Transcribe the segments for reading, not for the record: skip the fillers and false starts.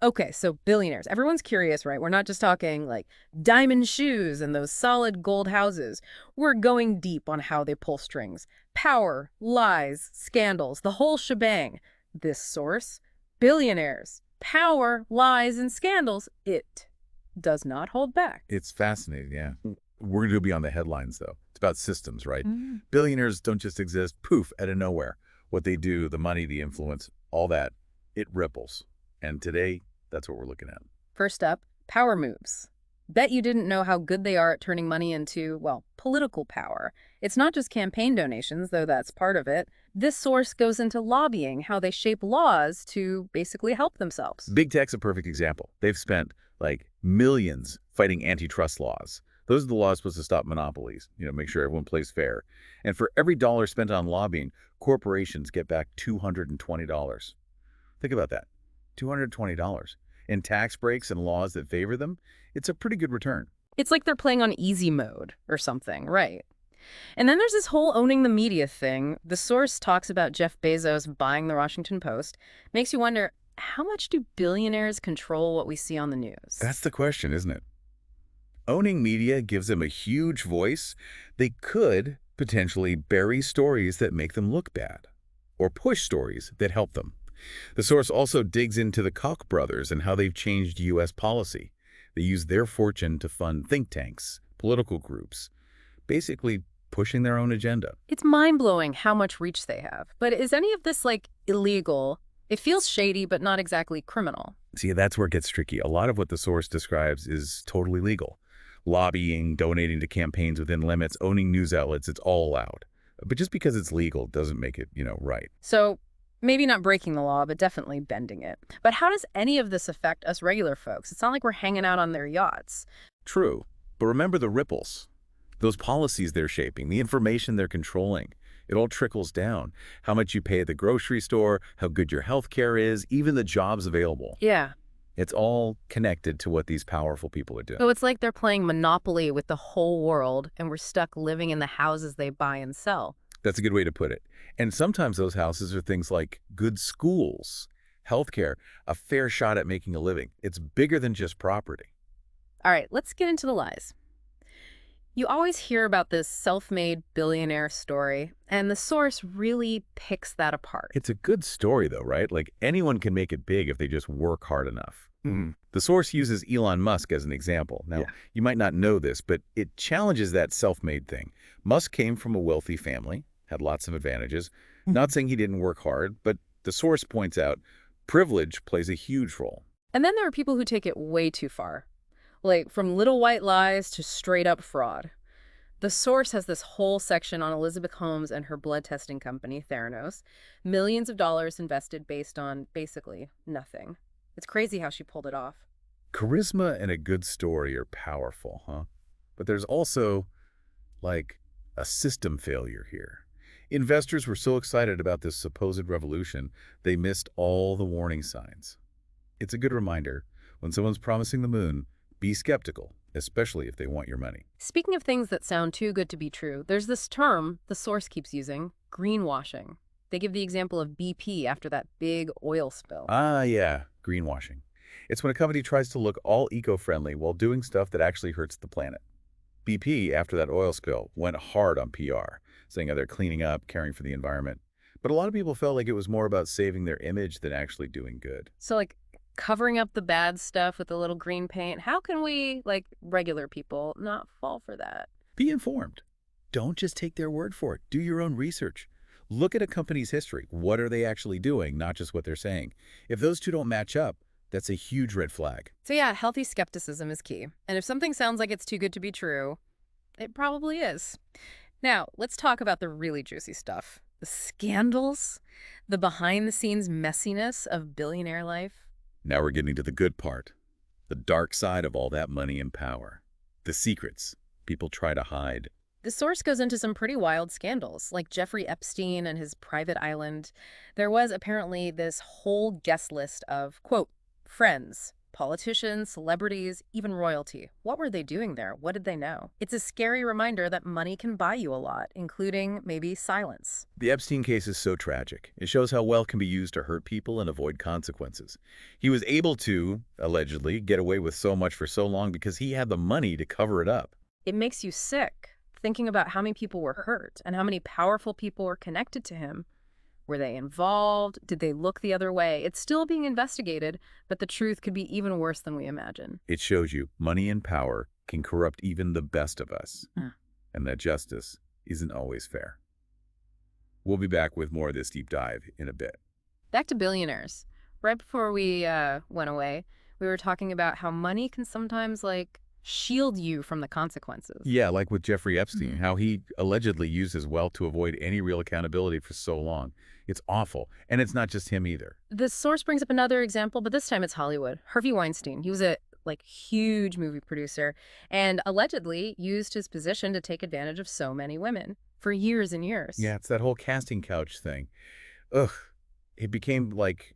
Okay, so billionaires. Everyone's curious, right? We're not just talking like diamond shoes and those solid gold houses. We're going deep on how they pull strings. Power, lies, scandals, the whole shebang. This source, billionaires, power, lies, and scandals, it does not hold back. It's fascinating, yeah. We're going to be on the headlines, though. It's about systems, right? Mm. Billionaires don't just exist, poof, out of nowhere. What they do, the money, the influence, all that, it ripples. And today, that's what we're looking at. First up, power moves. Bet you didn't know how good they are at turning money into, well, political power. It's not just campaign donations, though that's part of it. This source goes into lobbying, how they shape laws to basically help themselves. Big tech's a perfect example. They've spent, like, millions fighting antitrust laws. Those are the laws supposed to stop monopolies, make sure everyone plays fair. And for every dollar spent on lobbying, corporations get back $220. Think about that. $220. In tax breaks and laws that favor them, it's a pretty good return. It's like they're playing on easy mode or something, right? And then there's this whole owning the media thing. The source talks about Jeff Bezos buying the Washington Post. Makes you wonder, how much do billionaires control what we see on the news? That's the question, isn't it? Owning media gives them a huge voice. They could potentially bury stories that make them look bad, or push stories that help them. The source also digs into the Koch brothers and how they've changed U.S. policy. They use their fortune to fund think tanks, political groups, basically pushing their own agenda. It's mind-blowing how much reach they have. But is any of this, like, illegal? It feels shady, but not exactly criminal. See, that's where it gets tricky. A lot of what the source describes is totally legal. Lobbying, donating to campaigns within limits, owning news outlets, it's all allowed. But just because it's legal doesn't make it, right. So maybe not breaking the law, but definitely bending it. But how does any of this affect us regular folks? It's not like we're hanging out on their yachts. True. But remember the ripples. Those policies they're shaping, the information they're controlling. It all trickles down. How much you pay at the grocery store, how good your health care is, even the jobs available. Yeah. It's all connected to what these powerful people are doing. So it's like they're playing Monopoly with the whole world, and we're stuck living in the houses they buy and sell. That's a good way to put it. And sometimes those houses are things like good schools, healthcare, a fair shot at making a living. It's bigger than just property. All right, let's get into the lies. You always hear about this self-made billionaire story, and the source really picks that apart. It's a good story, though, right? Like anyone can make it big if they just work hard enough. The source uses Elon Musk as an example. Now, you might not know this, but it challenges that self-made thing. Musk came from a wealthy family, had lots of advantages. Not saying he didn't work hard, but the source points out privilege plays a huge role. And then there are people who take it way too far, like from little white lies to straight-up fraud. The source has this whole section on Elizabeth Holmes and her blood testing company, Theranos. Millions of dollars invested based on basically nothing. It's crazy how she pulled it off. Charisma and a good story are powerful, huh? But there's also, like, a system failure here. Investors were so excited about this supposed revolution, they missed all the warning signs. It's a good reminder, when someone's promising the moon, be skeptical, especially if they want your money. Speaking of things that sound too good to be true, there's this term the source keeps using, greenwashing. They give the example of BP after that big oil spill. Ah, yeah, greenwashing. It's when a company tries to look all eco-friendly while doing stuff that actually hurts the planet. BP, after that oil spill, went hard on PR, saying how they're cleaning up, caring for the environment. But a lot of people felt like it was more about saving their image than actually doing good. So, like, covering up the bad stuff with a little green paint, how can we, like regular people, not fall for that? Be informed. Don't just take their word for it. Do your own research. Look at a company's history. What are they actually doing, not just what they're saying? If those two don't match up, that's a huge red flag. So yeah, healthy skepticism is key. And if something sounds like it's too good to be true, it probably is. Now, let's talk about the really juicy stuff. The scandals, the behind-the-scenes messiness of billionaire life. Now we're getting to the good part. The dark side of all that money and power. The secrets people try to hide. The source goes into some pretty wild scandals, like Jeffrey Epstein and his private island. There was apparently this whole guest list of, quote, friends, Politicians, celebrities, even royalty. What were they doing there? What did they know? It's a scary reminder that money can buy you a lot, including maybe silence. The Epstein case is so tragic. It shows how wealth can be used to hurt people and avoid consequences. He was able to, allegedly, get away with so much for so long because he had the money to cover it up. It makes you sick, thinking about how many people were hurt and how many powerful people were connected to him. Were they involved? Did they look the other way? It's still being investigated, but the truth could be even worse than we imagine. It shows you money and power can corrupt even the best of us, Mm. and that justice isn't always fair. We'll be back with more of this deep dive in a bit. Back to billionaires. Right before we went away, we were talking about how money can sometimes, shield you from the consequences. Yeah, like with Jeffrey Epstein, Mhm. how he allegedly used his wealth to avoid any real accountability for so long. It's awful. And it's not just him either. The source brings up another example, but this time it's Hollywood. Harvey Weinstein. He was a huge movie producer and allegedly used his position to take advantage of so many women for years and years. Yeah, it's that whole casting couch thing. Ugh. It became like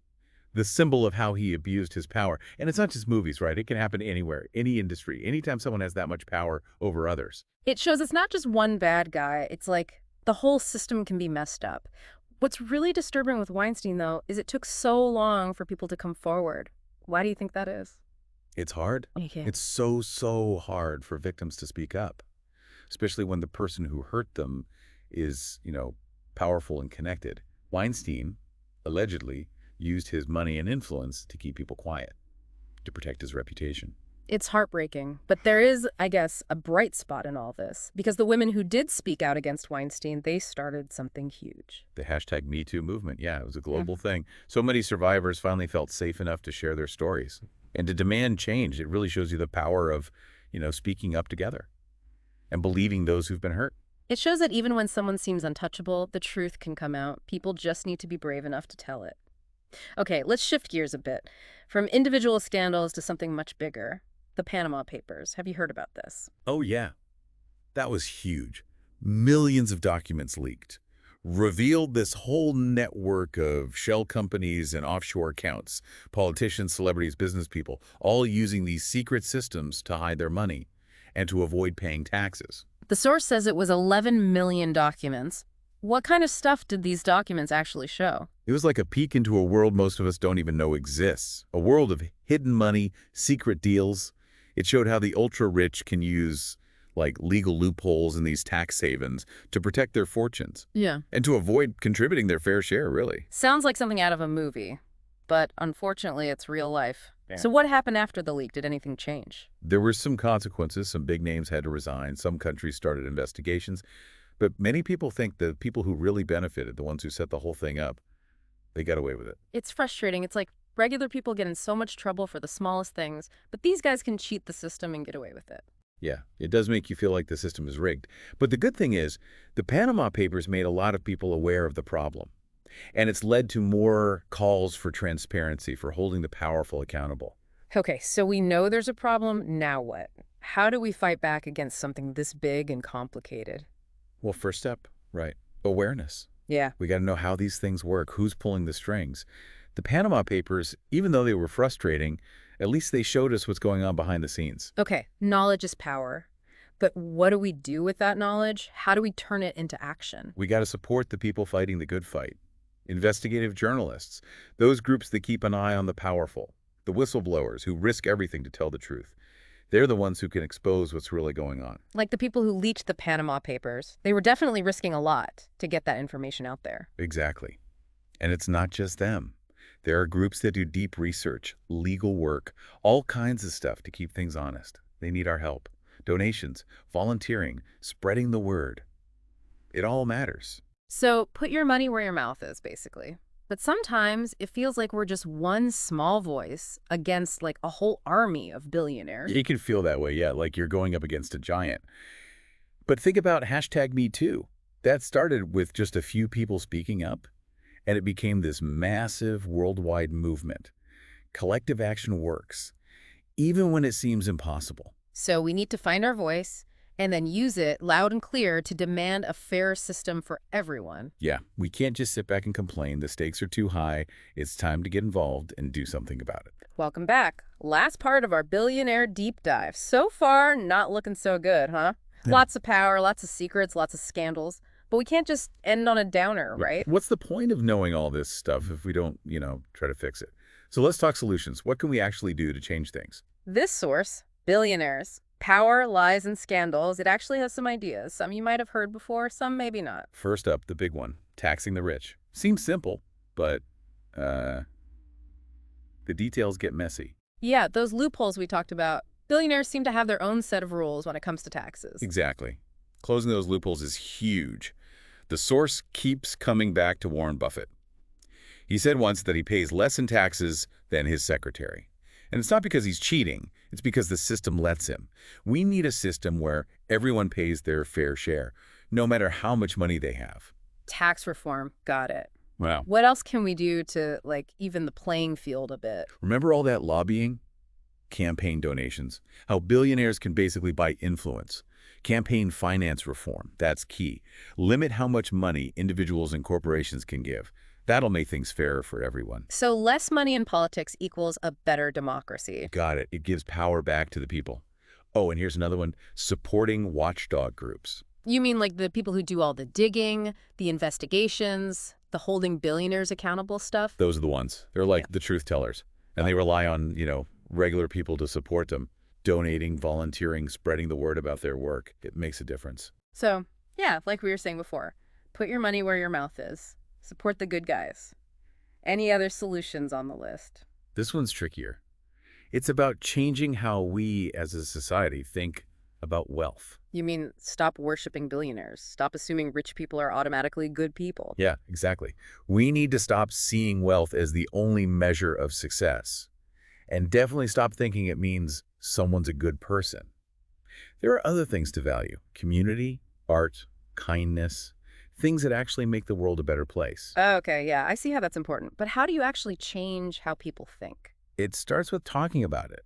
the symbol of how he abused his power. And it's not just movies, right? It can happen anywhere, any industry, anytime someone has that much power over others. It shows it's not just one bad guy. It's like the whole system can be messed up. What's really disturbing with Weinstein, though, is it took so long for people to come forward. Why do you think that is? It's hard. Okay. It's so hard for victims to speak up, especially when the person who hurt them is, powerful and connected. Weinstein, allegedly, used his money and influence to keep people quiet, to protect his reputation. It's heartbreaking, but there is, I guess, a bright spot in all this, because the women who did speak out against Weinstein, they started something huge. The hashtag #MeToo movement, yeah, it was a global thing. So many survivors finally felt safe enough to share their stories and to demand change. It really shows you the power of, speaking up together and believing those who've been hurt. It shows that even when someone seems untouchable, the truth can come out. People just need to be brave enough to tell it. Okay, let's shift gears a bit. From individual scandals to something much bigger. The Panama Papers. Have you heard about this? Oh, yeah. That was huge. Millions of documents leaked. Revealed this whole network of shell companies and offshore accounts, politicians, celebrities, business people, all using these secret systems to hide their money and to avoid paying taxes. The source says it was 11 million documents. What kind of stuff did these documents actually show? It was like a peek into a world most of us don't even know exists. A world of hidden money, secret deals. It showed how the ultra-rich can use legal loopholes in these tax havens to protect their fortunes. Yeah. And to avoid contributing their fair share, really. Sounds like something out of a movie, but unfortunately it's real life. Yeah. So what happened after the leak? Did anything change? There were some consequences. Some big names had to resign. Some countries started investigations. But many people think the people who really benefited, the ones who set the whole thing up, they got away with it. It's frustrating. It's like regular people get in so much trouble for the smallest things, but these guys can cheat the system and get away with it. Yeah, it does make you feel like the system is rigged. But the good thing is, the Panama Papers made a lot of people aware of the problem. And it's led to more calls for transparency, for holding the powerful accountable. Okay, so we know there's a problem. Now what? How do we fight back against something this big and complicated? Well, first step, right, awareness. Yeah. We got to know how these things work, who's pulling the strings. The Panama Papers, even though they were frustrating, at least they showed us what's going on behind the scenes. Okay, knowledge is power. But what do we do with that knowledge? How do we turn it into action? We got to support the people fighting the good fight. Investigative journalists, those groups that keep an eye on the powerful, the whistleblowers who risk everything to tell the truth. They're the ones who can expose what's really going on. Like the people who leaked the Panama Papers. They were definitely risking a lot to get that information out there. Exactly. And it's not just them. There are groups that do deep research, legal work, all kinds of stuff to keep things honest. They need our help. Donations, volunteering, spreading the word. It all matters. So put your money where your mouth is, basically. But sometimes it feels like we're just one small voice against a whole army of billionaires. You can feel that way, yeah, like you're going up against a giant. But think about hashtag #MeToo. That started with just a few people speaking up, and it became this massive worldwide movement. Collective action works, even when it seems impossible. So we need to find our voice and then use it loud and clear to demand a fair system for everyone. Yeah, we can't just sit back and complain. The stakes are too high. It's time to get involved and do something about it. Welcome back. Last part of our billionaire deep dive. So far, not looking so good, huh? Yeah. Lots of power, lots of secrets, lots of scandals. But we can't just end on a downer, right? What's the point of knowing all this stuff if we don't, try to fix it? So let's talk solutions. What can we actually do to change things? This source, Billionaires, Power, Lies, and Scandals, it actually has some ideas. Some you might have heard before, some maybe not. First up, the big one, taxing the rich. Seems simple, but the details get messy. Yeah, those loopholes we talked about. Billionaires seem to have their own set of rules when it comes to taxes. Exactly. Closing those loopholes is huge. The source keeps coming back to Warren Buffett. He said once that he pays less in taxes than his secretary. And it's not because he's cheating, it's because the system lets him. We need a system where everyone pays their fair share, no matter how much money they have. Tax reform, got it. Wow. What else can we do to, even the playing field a bit? Remember all that lobbying? Campaign donations. How billionaires can basically buy influence. Campaign finance reform, that's key. Limit how much money individuals and corporations can give. That'll make things fairer for everyone. So less money in politics equals a better democracy. Got it. It gives power back to the people. Oh, and here's another one. Supporting watchdog groups. You mean like the people who do all the digging, the investigations, the holding billionaires accountable stuff? Those are the ones. They're like the truth tellers. And they rely on, regular people to support them. Donating, volunteering, spreading the word about their work. It makes a difference. So, yeah, like we were saying before, put your money where your mouth is. Support the good guys. Any other solutions on the list? This one's trickier. It's about changing how we as a society think about wealth. You mean stop worshiping billionaires? Stop assuming rich people are automatically good people? Yeah, exactly. We need to stop seeing wealth as the only measure of success. And definitely stop thinking it means someone's a good person. There are other things to value. Community, art, kindness, things that actually make the world a better place. Okay, yeah, I see how that's important. But how do you actually change how people think? It starts with talking about it,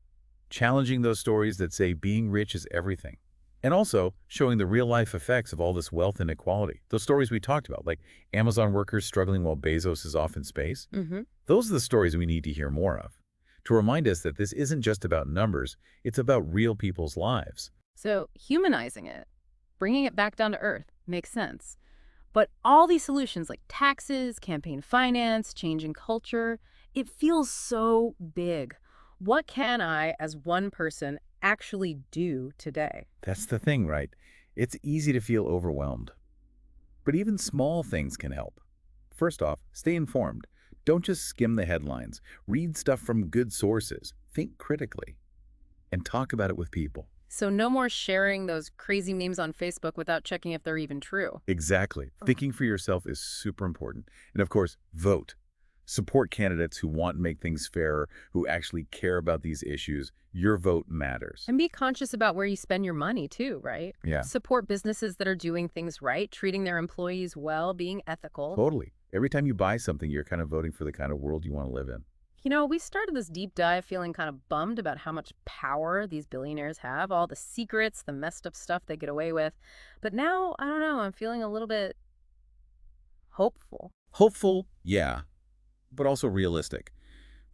challenging those stories that say being rich is everything, and also showing the real-life effects of all this wealth inequality. Those stories we talked about, like Amazon workers struggling while Bezos is off in space. Those are the stories we need to hear more of, to remind us that this isn't just about numbers, it's about real people's lives. So humanizing it, bringing it back down to earth, makes sense. But all these solutions like taxes, campaign finance, changing culture, it feels so big. What can I, as one person, actually do today? That's the thing, right? It's easy to feel overwhelmed. But even small things can help. First off, stay informed. Don't just skim the headlines. Read stuff from good sources. Think critically. And talk about it with people. So no more sharing those crazy memes on Facebook without checking if they're even true. Exactly. Thinking for yourself is super important. And of course, vote. Support candidates who want to make things fairer, who actually care about these issues. Your vote matters. And be conscious about where you spend your money too, right? Yeah. Support businesses that are doing things right, treating their employees well, being ethical. Totally. Every time you buy something, you're kind of voting for the kind of world you want to live in. You know, we started this deep dive feeling kind of bummed about how much power these billionaires have, all the secrets, the messed up stuff they get away with. But now, I don't know, I'm feeling a little bit hopeful. Hopeful, yeah, but also realistic.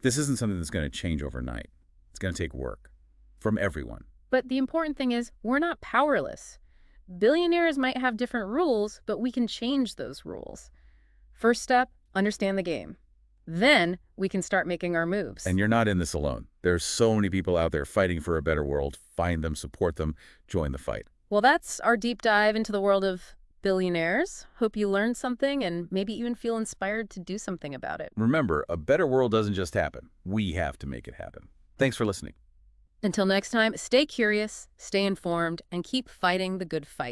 This isn't something that's going to change overnight. It's going to take work from everyone. But the important thing is, we're not powerless. Billionaires might have different rules, but we can change those rules. First step, understand the game. Then we can start making our moves. And you're not in this alone. There's so many people out there fighting for a better world. Find them, support them, join the fight. Well, that's our deep dive into the world of billionaires. Hope you learned something and maybe even feel inspired to do something about it. Remember, a better world doesn't just happen. We have to make it happen. Thanks for listening. Until next time, stay curious, stay informed, and keep fighting the good fight.